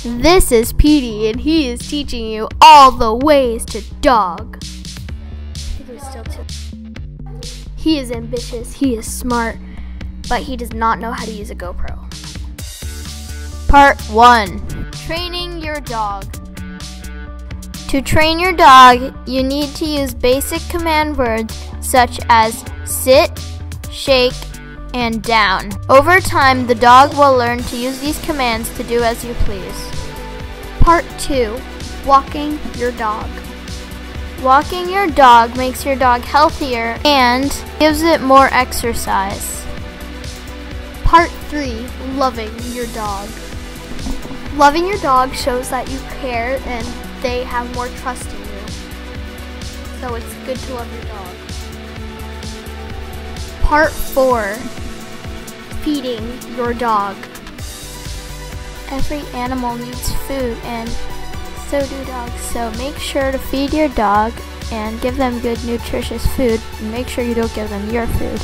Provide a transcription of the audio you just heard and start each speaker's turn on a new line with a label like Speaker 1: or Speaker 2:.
Speaker 1: This is Petey, and he is teaching you all the ways to dog. He is ambitious, he is smart, but he does not know how to use a GoPro. Part 1. Training your dog. To train your dog, you need to use basic command words such as sit, shake, and down. Over time, the dog will learn to use these commands to do as you please. Part 2. Walking your dog. Walking your dog makes your dog healthier and gives it more exercise. Part 3. Loving your dog. Loving your dog shows that you care and they have more trust in you. So it's good to love your dog. Part 4. Feeding your dog. Every animal needs food, and so do dogs. So make sure to feed your dog and give them good nutritious food. And make sure you don't give them your food.